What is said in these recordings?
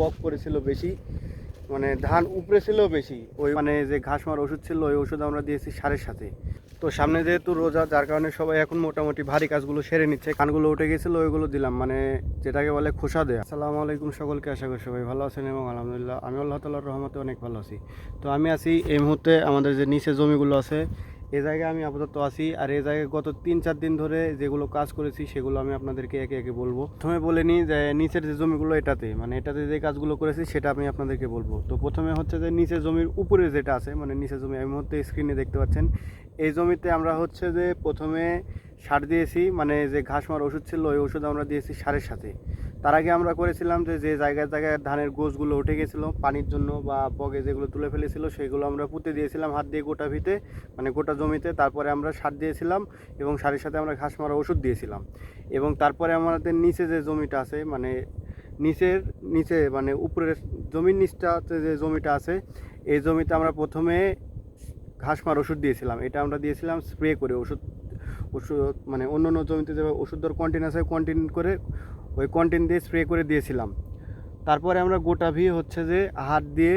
বক পড়েছিল বেশি, মানে ধান উপরে ছিল বেশি। ওই মানে যে ঘাস মার ওষুধ ছিল ওই ওষুধ আমরা দিয়েছি সারের সাথে। তো সামনে যেহেতু রোজা, যার কারণে সবাই এখন মোটামুটি ভারী কাজগুলো সেরে নিচ্ছে। কানগুলো উঠে গেছিলো, ওইগুলো দিলাম, মানে যেটাকে বলে খোসা দেয়া। আসসালামু আলাইকুম সকলকে, আশা করি সবাই ভালো আছেন এবং আলহামদুলিল্লাহ আমি আল্লাহ তাআলার রহমতে অনেক ভালো আছি। তো আমি আছি এই মুহূর্তে আমাদের যে নিচে জমিগুলো আছে এই জায়গায় আমি আপাতত আছি। আর এই জায়গায় গত 3-4 দিন ধরে যেগুলো কাজ করেছি সেগুলো আমি আপনাদেরকে একে একে বলবো। প্রথমে বলে নিই যে নিচের যে জমিগুলো এটাতে যে কাজগুলো করেছি সেটা আমি আপনাদেরকে বলবো। তো প্রথমে হচ্ছে যে নিচের জমির উপরে যেটা আছে, মানে নিচের জমি এই মুহূর্তে স্ক্রিনে দেখতে পাচ্ছেন, এই জমিতে আমরা হচ্ছে যে প্রথমে সার দিয়েছি, মানে যে ঘাস মার ওষুধ ছিল ওই ওষুধ আমরা দিয়েছি সারের সাথে। তার আগে আমরা করেছিলাম যে যে জায়গায় জায়গায় ধানের গোছগুলো উঠে গেছিলো পানির জন্য বা বগে যেগুলো তুলে ফেলেছিল সেগুলো আমরা পুঁতে দিয়েছিলাম হাত দিয়ে গোটা ভিতে, মানে গোটা জমিতে। তারপরে আমরা সার দিয়েছিলাম এবং সারের সাথে আমরা ঘাস মারা ওষুধ দিয়েছিলাম। এবং তারপরে আমাদের নিচে যে জমিটা আছে, মানে নিচে মানে উপরের জমির নিচটাতে যে জমিটা আছে এই জমিতে আমরা প্রথমে ঘাস মার ওষুধ দিয়েছিলাম। এটা আমরা দিয়েছিলাম স্প্রে করে, ওষুধ মানে অন্য অন্য জমিতে যে ওষুধ দেওয়ার কন্টিন আছে কন্টিন করে ওই কন্টিন দিয়ে স্প্রে করে দিয়েছিলাম। তারপরে আমরা গোটা হচ্ছে যে হাত দিয়ে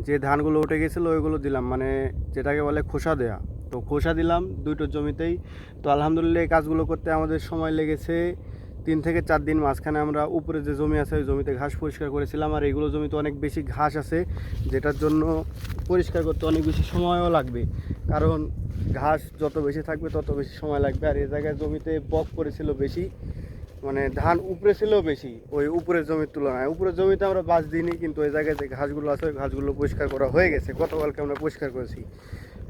যে ধানগুলো উঠে গেছিলো ওইগুলো দিলাম, মানে যেটাকে বলে খোসা দেয়া। তো খোসা দিলাম দুটো জমিতেই। তো আলহামদুলিল্লাহ এই কাজগুলো করতে আমাদের সময় লেগেছে 3 থেকে 4 দিন। মাঝখানে আমরা উপরে যে জমি আছে ওই জমিতে ঘাস পরিষ্কার করেছিলাম। আর এইগুলো জমিতে অনেক বেশি ঘাস আছে, যেটার জন্য পরিষ্কার করতে অনেক বেশি সময়ও লাগবে, কারণ ঘাস যত বেশি থাকবে তত বেশি সময় লাগবে। আর এই জায়গায় জমিতে বক পড়েছিল বেশি, মানে ধান উপরে ছিল বেশি ওই উপরের জমির তুলনায়। উপরের জমিতে আমরা বাঁচ দিইনি, কিন্তু ওই জায়গায় যে ঘাসগুলো আছে ওই ঘাসগুলো পরিষ্কার করা হয়ে গেছে, গতকালকে আমরা পরিষ্কার করেছি।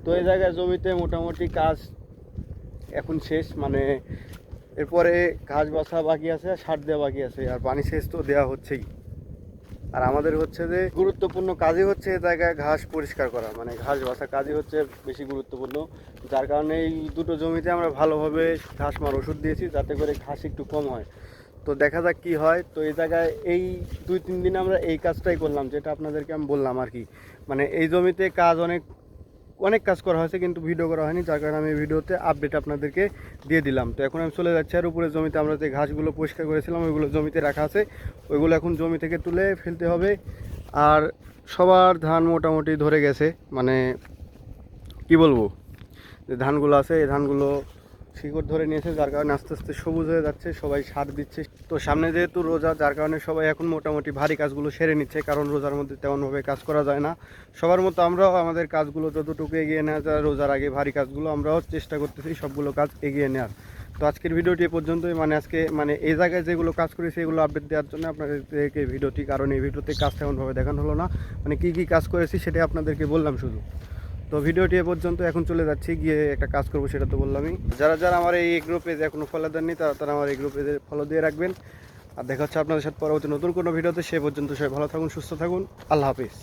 তো এই জায়গায় জমিতে মোটামুটি কাজ এখন শেষ, মানে এরপরে ঘাস বাছা বাকি আছে আর সার দেওয়া বাকি আছে, আর পানি সেচ তো দেওয়া হচ্ছেই। আর আমাদের হচ্ছে যে গুরুত্বপূর্ণ কাজই হচ্ছে এই জায়গায় ঘাস পরিষ্কার করা, মানে ঘাস বাছা কাজই হচ্ছে বেশি গুরুত্বপূর্ণ। যার কারণে এই দুটো জমিতে আমরা ভালোভাবে ঘাস মার ওষুধ দিয়েছি যাতে করে ঘাস একটু কম হয়। তো দেখা যাক কী হয়। তো এই জায়গায় এই 2-3 দিন আমরা এই কাজটাই করলাম, যেটা আপনাদেরকে আমি বললাম আর কি। মানে এই জমিতে কাজ অনেক কাজ করা হয়েছে কিন্তু ভিডিও করা হয়নি, যার কারণে আমি ভিডিওতে আপডেট আপনাদেরকে দিয়ে দিলাম। তো এখন আমি চলে যাচ্ছি আর উপরের জমিতে আমরা যে ঘাসগুলো পরিষ্কার করেছিলাম ওইগুলো জমিতে রাখা আছে, ওইগুলো এখন জমি থেকে তুলে ফেলতে হবে। আর সবার ধান মোটামুটি ধরে গেছে, মানে কি বলবো, যে ধানগুলো আছে এই ধানগুলো শিকড় ধরে নিয়েছে, যার কারণে আস্তে আস্তে সবুজ হয়ে যাচ্ছে, সবাই সার দিচ্ছে। তো সামনে যেহেতু রোজা, যার কারণে সবাই এখন মোটামুটি ভারী কাজগুলো সেরে নিচ্ছে, কারণ রোজার মধ্যে তেমনভাবে কাজ করা যায় না। সবার মতো আমরাও আমাদের কাজগুলো যতটুকু এগিয়ে নেওয়া যায় রোজার আগে ভারী কাজগুলো আমরাও চেষ্টা করতেছি সবগুলো কাজ এগিয়ে নেওয়ার। তো আজকের ভিডিওটি এ পর্যন্তই, মানে আজকে মানে এই জায়গায় যেগুলো কাজ করেছি এগুলো আপডেট দেওয়ার জন্য আপনাদেরকে ভিডিওটি, কারণ এই ভিডিওতে কাজ তেমনভাবে দেখানো হলো না, মানে কী কী কাজ করেছি সেটা আপনাদেরকে বললাম শুধু। তো ভিডিওটি এ পর্যন্ত, এখন চলে যাচ্ছি, গিয়ে একটা কাজ করবো, সেটা তো বললামই। যারা যারা আমার এই এগ্রো পেজে এখনও ফলো দেননি তারা আমার এগ্রো পেজে ফলো দিয়ে রাখবেন। আর দেখা হচ্ছে আপনাদের সাথে পরবর্তী নতুন কোনো ভিডিওতে। সে পর্যন্ত সবাই ভালো থাকুন, সুস্থ থাকুন, আল্লাহ হাফিজ।